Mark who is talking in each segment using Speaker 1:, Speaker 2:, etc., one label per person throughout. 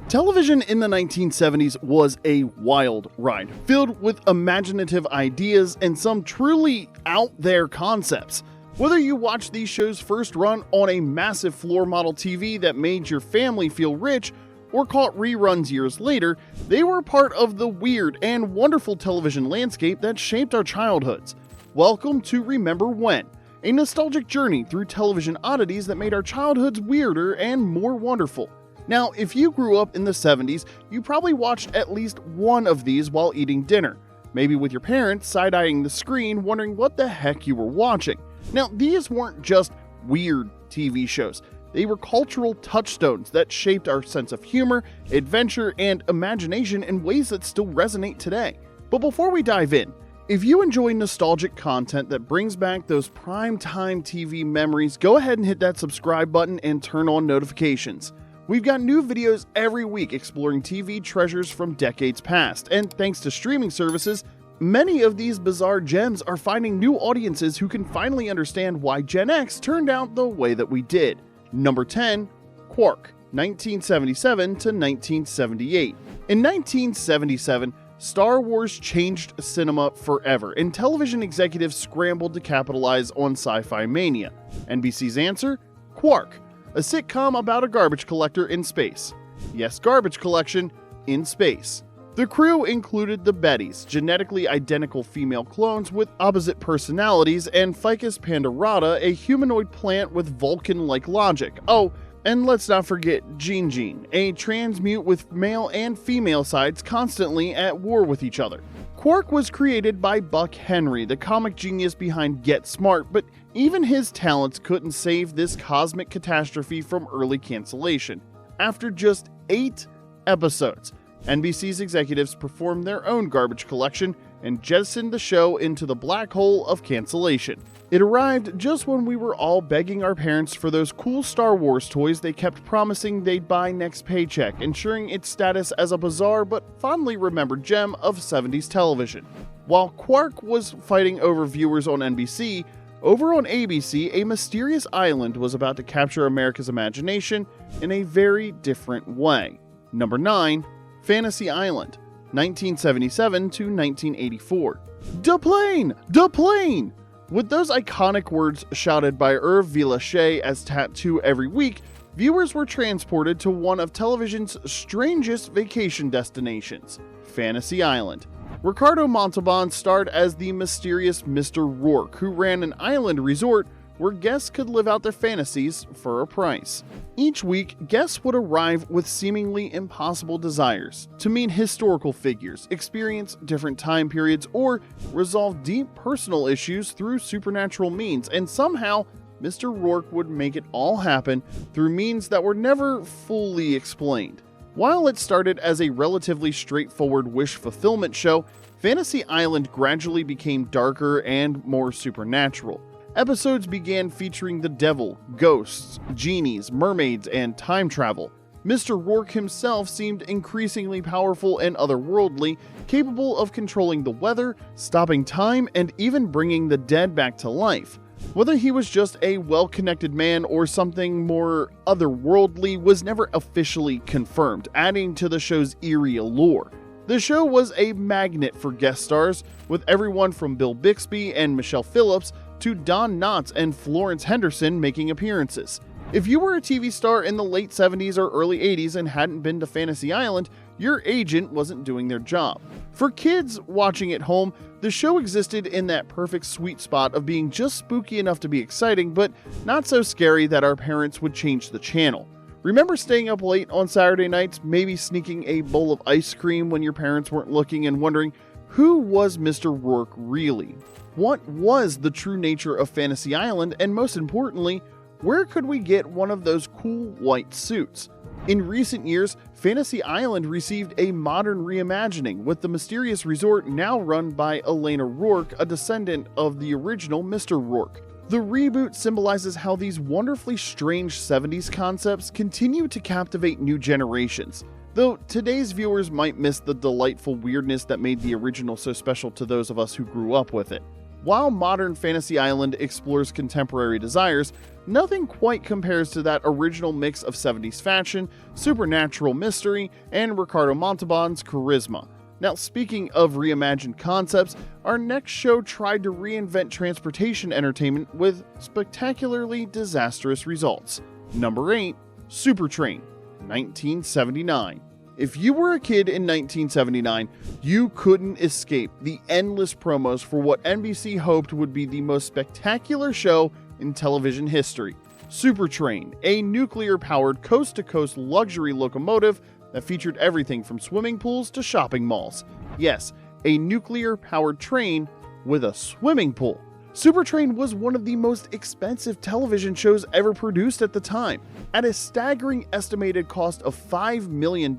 Speaker 1: Television in the 1970s was a wild ride, filled with imaginative ideas and some truly out-there concepts. Whether you watched these shows first run on a massive floor model TV that made your family feel rich, or caught reruns years later, they were part of the weird and wonderful television landscape that shaped our childhoods. Welcome to Remember When, a nostalgic journey through television oddities that made our childhoods weirder and more wonderful. Now, if you grew up in the 70s, you probably watched at least one of these while eating dinner, maybe with your parents side-eyeing the screen wondering what the heck you were watching. Now, these weren't just weird TV shows. They were cultural touchstones that shaped our sense of humor, adventure, and imagination in ways that still resonate today. But before we dive in, if you enjoy nostalgic content that brings back those prime-time TV memories, go ahead and hit that subscribe button and turn on notifications. We've got new videos every week exploring TV treasures from decades past, and thanks to streaming services, many of these bizarre gems are finding new audiences who can finally understand why Gen X turned out the way that we did. Number 10, Quark, 1977 to 1978. In 1977, Star Wars changed cinema forever, and television executives scrambled to capitalize on sci-fi mania. NBC's answer? Quark, a sitcom about a garbage collector in space. Yes, garbage collection in space. The crew included the Bettys, genetically identical female clones with opposite personalities, and Ficus pandorata, a humanoid plant with Vulcan-like logic. Oh, and let's not forget Gene, a transmute with male and female sides constantly at war with each other. Quark was created by Buck Henry, the comic genius behind Get Smart, but even his talents couldn't save this cosmic catastrophe from early cancellation. After just 8 episodes, NBC's executives performed their own garbage collection and jettisoned the show into the black hole of cancellation. It arrived just when we were all begging our parents for those cool Star Wars toys they kept promising they'd buy next paycheck, ensuring its status as a bizarre but fondly remembered gem of 70s television. While Quark was fighting over viewers on NBC, over on ABC, a mysterious island was about to capture America's imagination in a very different way. Number 9, Fantasy Island, 1977 to 1984. Da plane! Da plane! With those iconic words shouted by Irv Villachet as tattoo every week, viewers were transported to one of television's strangest vacation destinations, Fantasy Island. Ricardo Montalban starred as the mysterious Mr. Rourke, who ran an island resort where guests could live out their fantasies for a price. Each week, guests would arrive with seemingly impossible desires to meet historical figures, experience different time periods, or resolve deep personal issues through supernatural means, and somehow Mr. Rourke would make it all happen through means that were never fully explained. While it started as a relatively straightforward wish fulfillment show, Fantasy Island gradually became darker and more supernatural. Episodes began featuring the devil, ghosts, genies, mermaids, and time travel. Mr. Rourke himself seemed increasingly powerful and otherworldly, capable of controlling the weather, stopping time, and even bringing the dead back to life. Whether he was just a well-connected man or something more otherworldly was never officially confirmed, adding to the show's eerie allure. The show was a magnet for guest stars, with everyone from Bill Bixby and Michelle Phillips to Don Knotts and Florence Henderson making appearances. If you were a TV star in the late 70s or early 80s and hadn't been to Fantasy Island, your agent wasn't doing their job. For kids watching at home, the show existed in that perfect sweet spot of being just spooky enough to be exciting, but not so scary that our parents would change the channel. Remember staying up late on Saturday nights, maybe sneaking a bowl of ice cream when your parents weren't looking and wondering, who was Mr. Rourke really? What was the true nature of Fantasy Island, and most importantly, where could we get one of those cool white suits? In recent years, Fantasy Island received a modern reimagining, with the mysterious resort now run by Elena Rourke, a descendant of the original Mr. Rourke. The reboot symbolizes how these wonderfully strange 70s concepts continue to captivate new generations, though today's viewers might miss the delightful weirdness that made the original so special to those of us who grew up with it. While modern Fantasy Island explores contemporary desires, nothing quite compares to that original mix of 70s fashion, supernatural mystery, and Ricardo Montalban's charisma. Now, speaking of reimagined concepts, our next show tried to reinvent transportation entertainment with spectacularly disastrous results. Number 8, Super Train, 1979. If you were a kid in 1979, you couldn't escape the endless promos for what NBC hoped would be the most spectacular show in television history. Super Train, a nuclear-powered coast-to-coast luxury locomotive that featured everything from swimming pools to shopping malls. Yes, a nuclear-powered train with a swimming pool. Super Train was one of the most expensive television shows ever produced at the time. At a staggering estimated cost of $5 million,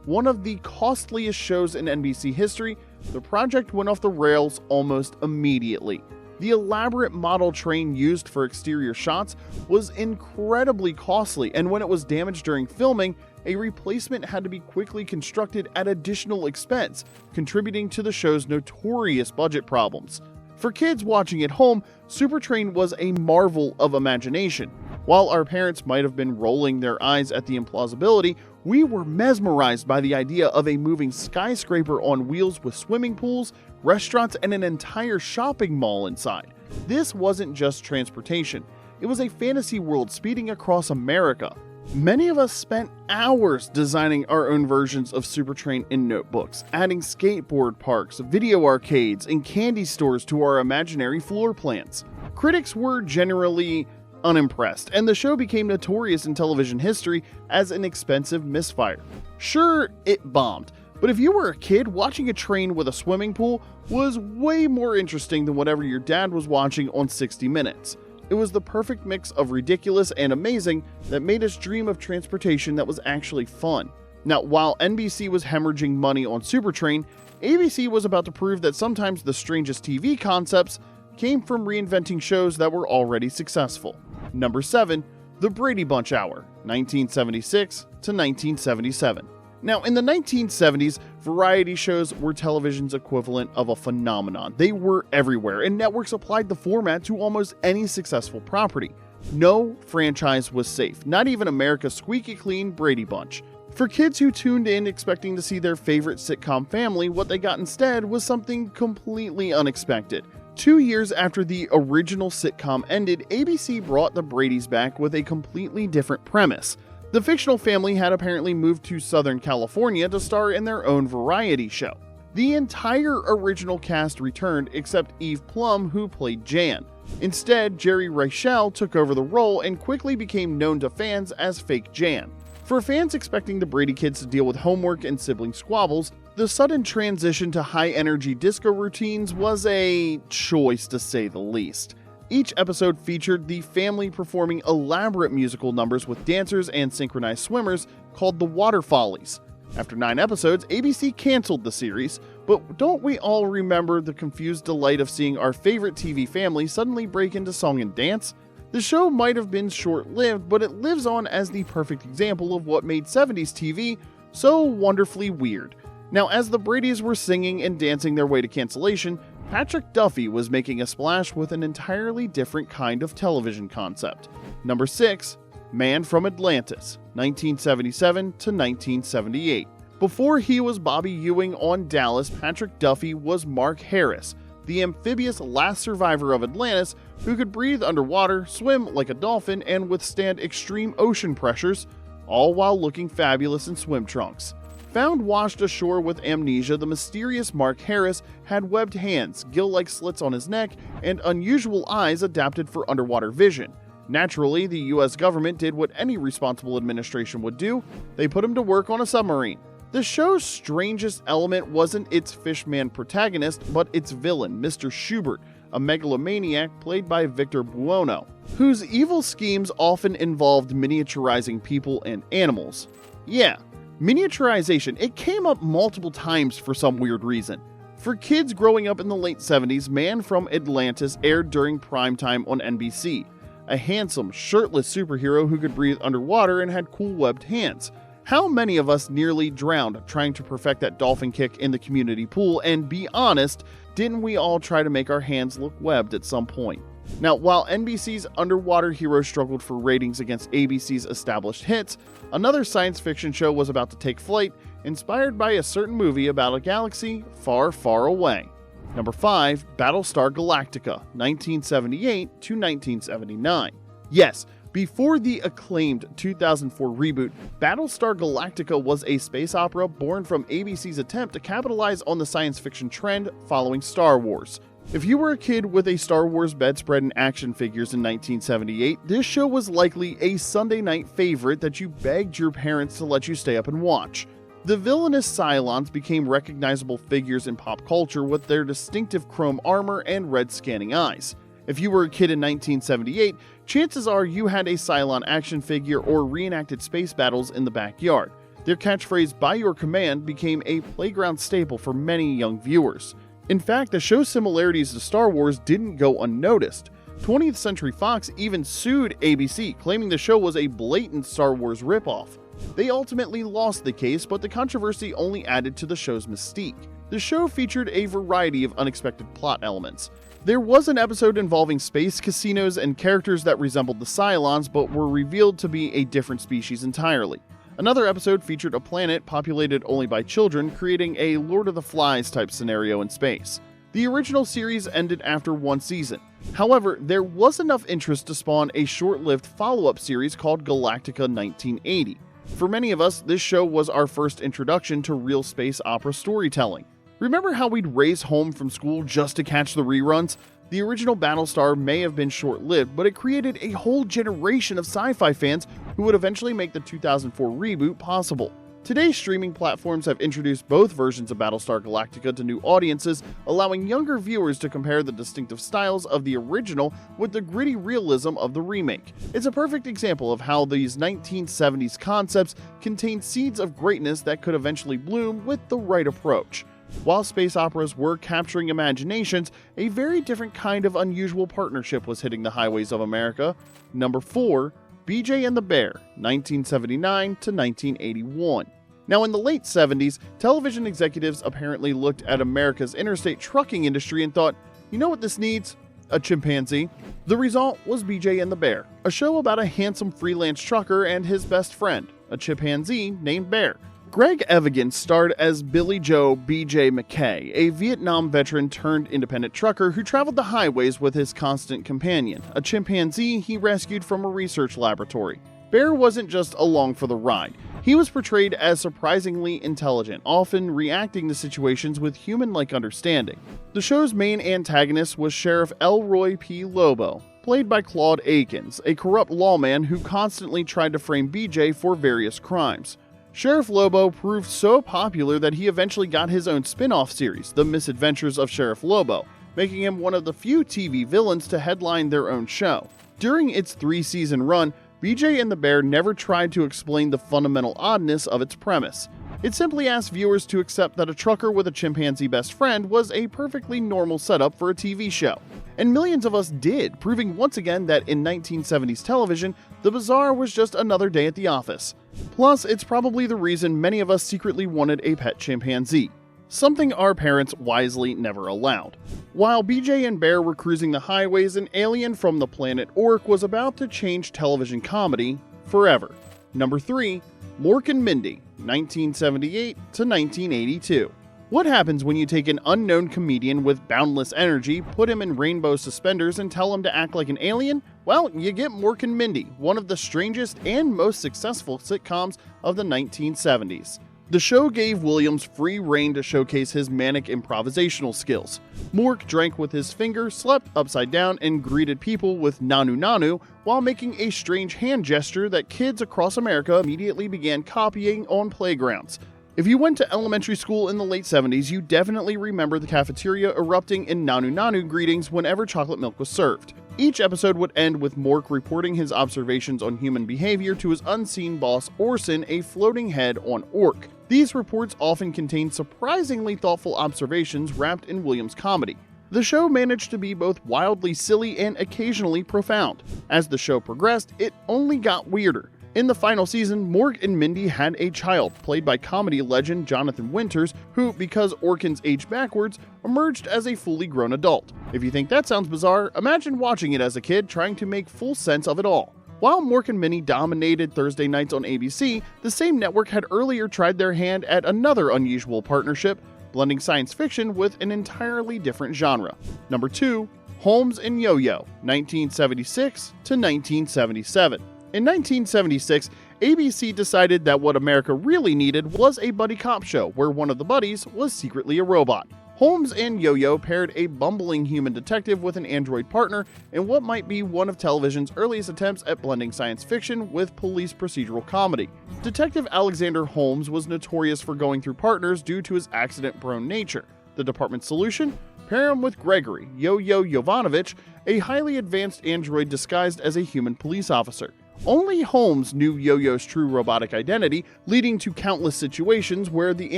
Speaker 1: one of the costliest shows in NBC history, the project went off the rails almost immediately. The elaborate model train used for exterior shots was incredibly costly, and when it was damaged during filming, a replacement had to be quickly constructed at additional expense, contributing to the show's notorious budget problems. For kids watching at home, Super Train was a marvel of imagination. While our parents might have been rolling their eyes at the implausibility, we were mesmerized by the idea of a moving skyscraper on wheels with swimming pools, restaurants, and an entire shopping mall inside. This wasn't just transportation. It was a fantasy world speeding across America. Many of us spent hours designing our own versions of Super Train in notebooks, adding skateboard parks, video arcades, and candy stores to our imaginary floor plans. Critics were generally unimpressed, and the show became notorious in television history as an expensive misfire. Sure, it bombed, but if you were a kid, watching a train with a swimming pool was way more interesting than whatever your dad was watching on 60 Minutes. It was the perfect mix of ridiculous and amazing that made us dream of transportation that was actually fun. Now, while NBC was hemorrhaging money on Super Train, ABC was about to prove that sometimes the strangest TV concepts came from reinventing shows that were already successful. Number 7, The Brady Bunch Hour, 1976 to 1977. Now, in the 1970s, variety shows were television's equivalent of a phenomenon. They were everywhere, and networks applied the format to almost any successful property. No franchise was safe, not even America's squeaky clean Brady Bunch. For kids who tuned in expecting to see their favorite sitcom family, what they got instead was something completely unexpected. 2 years after the original sitcom ended, ABC brought the Bradys back with a completely different premise. The fictional family had apparently moved to Southern California to star in their own variety show. The entire original cast returned except Eve Plum, who played Jan. Instead, Jerry Reichel took over the role and quickly became known to fans as Fake Jan. For fans expecting the Brady kids to deal with homework and sibling squabbles, the sudden transition to high-energy disco routines was a choice to say the least. Each episode featured the family performing elaborate musical numbers with dancers and synchronized swimmers called the Water Follies. After 9 episodes, ABC canceled the series, but don't we all remember the confused delight of seeing our favorite TV family suddenly break into song and dance? The show might have been short-lived, but it lives on as the perfect example of what made 70s TV so wonderfully weird. Now, as the Bradys were singing and dancing their way to cancellation, Patrick Duffy was making a splash with an entirely different kind of television concept. Number 6, Man from Atlantis, 1977 to 1978. Before he was Bobby Ewing on Dallas, Patrick Duffy was Mark Harris, the amphibious last survivor of Atlantis who could breathe underwater, swim like a dolphin, and withstand extreme ocean pressures, all while looking fabulous in swim trunks. Found washed ashore with amnesia, the mysterious Mark Harris had webbed hands, gill-like slits on his neck, and unusual eyes adapted for underwater vision. Naturally, the US government did what any responsible administration would do. They put him to work on a submarine. The show's strangest element wasn't its fishman protagonist, but its villain, Mr. Schubert, a megalomaniac played by Victor Buono, whose evil schemes often involved miniaturizing people and animals. Yeah, miniaturization, it came up multiple times for some weird reason. For kids growing up in the late 70s, Man from Atlantis aired during primetime on NBC. A handsome, shirtless superhero who could breathe underwater and had cool webbed hands. How many of us nearly drowned trying to perfect that dolphin kick in the community pool, and be honest, didn't we all try to make our hands look webbed at some point? Now, while NBC's Underwater Hero struggled for ratings against ABC's established hits, another science fiction show was about to take flight, inspired by a certain movie about a galaxy far, far away. Number 5, Battlestar Galactica, 1978 to 1979. Yes, before the acclaimed 2004 reboot, Battlestar Galactica was a space opera born from ABC's attempt to capitalize on the science fiction trend following Star Wars. If you were a kid with a Star Wars bedspread and action figures in 1978, this show was likely a Sunday night favorite that you begged your parents to let you stay up and watch. The villainous Cylons became recognizable figures in pop culture with their distinctive chrome armor and red scanning eyes. If you were a kid in 1978, chances are you had a Cylon action figure or reenacted space battles in the backyard. Their catchphrase, "by your command," became a playground staple for many young viewers. In fact, the show's similarities to Star Wars didn't go unnoticed. 20th Century Fox even sued ABC, claiming the show was a blatant Star Wars ripoff. They ultimately lost the case, but the controversy only added to the show's mystique. The show featured a variety of unexpected plot elements. There was an episode involving space casinos and characters that resembled the Cylons but were revealed to be a different species entirely. Another episode featured a planet populated only by children, creating a Lord of the Flies type scenario in space. The original series ended after one season. However, there was enough interest to spawn a short-lived follow-up series called Galactica 1980. For many of us, this show was our first introduction to real space opera storytelling. Remember how we'd race home from school just to catch the reruns? The original Battlestar may have been short-lived, but it created a whole generation of sci-fi fans who would eventually make the 2004 reboot possible. Today's streaming platforms have introduced both versions of Battlestar Galactica to new audiences, allowing younger viewers to compare the distinctive styles of the original with the gritty realism of the remake. It's a perfect example of how these 1970s concepts contain seeds of greatness that could eventually bloom with the right approach. While space operas were capturing imaginations, a very different kind of unusual partnership was hitting the highways of America. Number 4, BJ and the Bear, 1979 to 1981. Now, in the late 70s, television executives apparently looked at America's interstate trucking industry and thought, you know what this needs? A chimpanzee. The result was BJ and the Bear, a show about a handsome freelance trucker and his best friend, a chimpanzee named Bear. Greg Evigan starred as Billy Joe B.J. McKay, a Vietnam veteran turned independent trucker who traveled the highways with his constant companion, a chimpanzee he rescued from a research laboratory. Bear wasn't just along for the ride. He was portrayed as surprisingly intelligent, often reacting to situations with human-like understanding. The show's main antagonist was Sheriff Elroy P. Lobo, played by Claude Akins, a corrupt lawman who constantly tried to frame BJ for various crimes. Sheriff Lobo proved so popular that he eventually got his own spin-off series, The Misadventures of Sheriff Lobo, making him one of the few TV villains to headline their own show. During its 3-season run, BJ and the Bear never tried to explain the fundamental oddness of its premise. It simply asked viewers to accept that a trucker with a chimpanzee best friend was a perfectly normal setup for a TV show. And millions of us did, proving once again that in 1970s television, the bizarre was just another day at the office. Plus, it's probably the reason many of us secretly wanted a pet chimpanzee, something our parents wisely never allowed. While BJ and Bear were cruising the highways, an alien from the planet Orc was about to change television comedy forever. Number 3, Mork and Mindy, 1978 to 1982. What happens when you take an unknown comedian with boundless energy, put him in rainbow suspenders, and tell him to act like an alien? Well, you get Mork and Mindy, one of the strangest and most successful sitcoms of the 1970s. The show gave Williams free rein to showcase his manic improvisational skills. Mork drank with his finger, slept upside down, and greeted people with Nanu Nanu while making a strange hand gesture that kids across America immediately began copying on playgrounds. If you went to elementary school in the late 70s, you definitely remember the cafeteria erupting in Nanu Nanu greetings whenever chocolate milk was served. Each episode would end with Mork reporting his observations on human behavior to his unseen boss Orson, a floating head on Orc. These reports often contained surprisingly thoughtful observations wrapped in Williams' comedy. The show managed to be both wildly silly and occasionally profound. As the show progressed, it only got weirder. In the final season, Mork and Mindy had a child, played by comedy legend Jonathan Winters, who, because Orkins aged backwards, emerged as a fully grown adult. If you think that sounds bizarre, imagine watching it as a kid trying to make full sense of it all. While Mork and Mindy dominated Thursday nights on ABC, the same network had earlier tried their hand at another unusual partnership, blending science fiction with an entirely different genre. Number 2. Holmes and Yo-Yo, 1976 to 1977. In 1976, ABC decided that what America really needed was a buddy cop show where one of the buddies was secretly a robot. Holmes and Yo-Yo paired a bumbling human detective with an android partner in what might be one of television's earliest attempts at blending science fiction with police procedural comedy. Detective Alexander Holmes was notorious for going through partners due to his accident-prone nature. The department's solution? Pair him with Gregory, Yo-Yo Jovanovic, a highly advanced android disguised as a human police officer. Only Holmes knew Yo-Yo's true robotic identity, leading to countless situations where the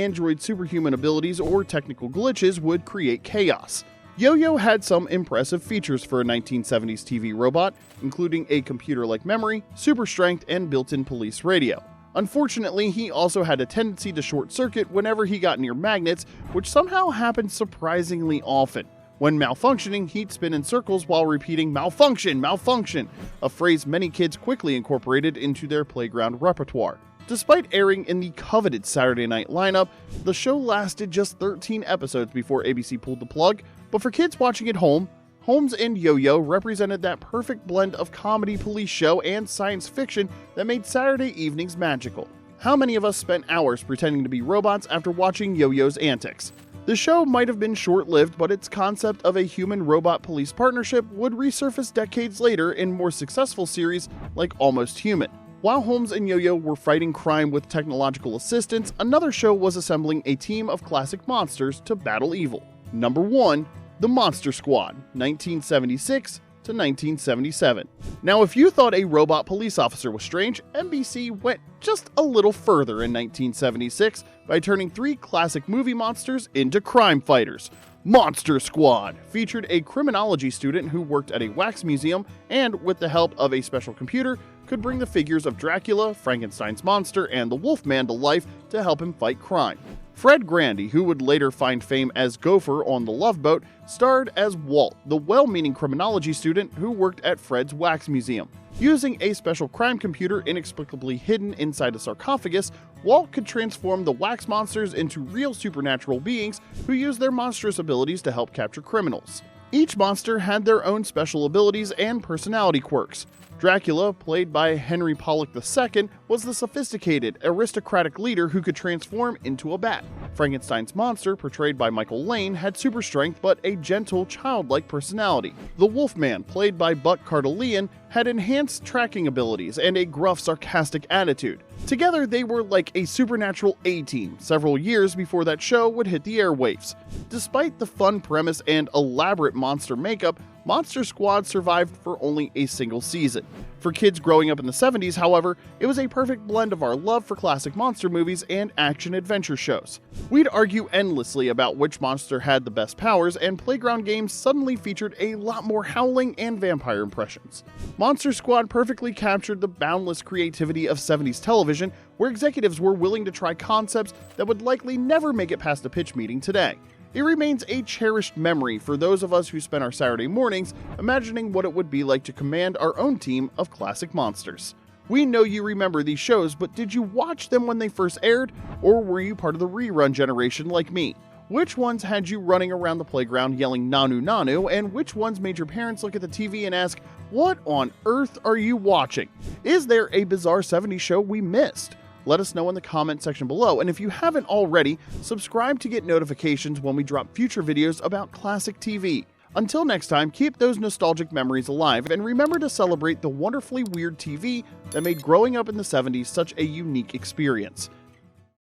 Speaker 1: android's superhuman abilities or technical glitches would create chaos. Yo-Yo had some impressive features for a 1970s TV robot, including a computer-like memory, super strength, and built-in police radio. Unfortunately, he also had a tendency to short-circuit whenever he got near magnets, which somehow happened surprisingly often. When malfunctioning, he'd spin in circles while repeating "malfunction, malfunction," a phrase many kids quickly incorporated into their playground repertoire. Despite airing in the coveted Saturday night lineup, the show lasted just 13 episodes before ABC pulled the plug, but for kids watching at home, Holmes and Yo-Yo represented that perfect blend of comedy police show and science fiction that made Saturday evenings magical. How many of us spent hours pretending to be robots after watching Yo-Yo's antics? The show might have been short-lived, but its concept of a human-robot police partnership would resurface decades later in more successful series like Almost Human. While Holmes and Yo-Yo were fighting crime with technological assistance, another show was assembling a team of classic monsters to battle evil. Number 1. The Monster Squad, 1976 to 1977. Now, if you thought a robot police officer was strange, NBC went just a little further in 1976 by turning 3 classic movie monsters into crime fighters. Monster Squad featured a criminology student who worked at a wax museum and, with the help of a special computer, could bring the figures of Dracula, Frankenstein's monster, and the Wolfman to life to help him fight crime. Fred Grandy, who would later find fame as Gopher on The Love Boat, starred as Walt, the well-meaning criminology student who worked at Fred's wax museum. Using a special crime computer inexplicably hidden inside a sarcophagus, Walt could transform the wax monsters into real supernatural beings who used their monstrous abilities to help capture criminals. Each monster had their own special abilities and personality quirks. Dracula, played by Henry Pollock II, was the sophisticated, aristocratic leader who could transform into a bat. Frankenstein's monster, portrayed by Michael Lane, had super strength but a gentle, childlike personality. The Wolfman, played by Buck Cardillian, had enhanced tracking abilities and a gruff, sarcastic attitude. Together, they were like a supernatural A-team, several years before that show would hit the airwaves. Despite the fun premise and elaborate monster makeup, Monster Squad survived for only a single season. For kids growing up in the 70s, however, it was a perfect blend of our love for classic monster movies and action-adventure shows. We'd argue endlessly about which monster had the best powers, and playground games suddenly featured a lot more howling and vampire impressions. Monster Squad perfectly captured the boundless creativity of 70s television, where executives were willing to try concepts that would likely never make it past a pitch meeting today. It remains a cherished memory for those of us who spent our Saturday mornings imagining what it would be like to command our own team of classic monsters. We know you remember these shows, but did you watch them when they first aired, or were you part of the rerun generation like me? Which ones had you running around the playground yelling "Nanu Nanu," and which ones made your parents look at the TV and ask, "What on earth are you watching?" Is there a bizarre 70s show we missed? Let us know in the comment section below, and if you haven't already, subscribe to get notifications when we drop future videos about classic TV. Until next time, keep those nostalgic memories alive, and remember to celebrate the wonderfully weird TV that made growing up in the 70s such a unique experience.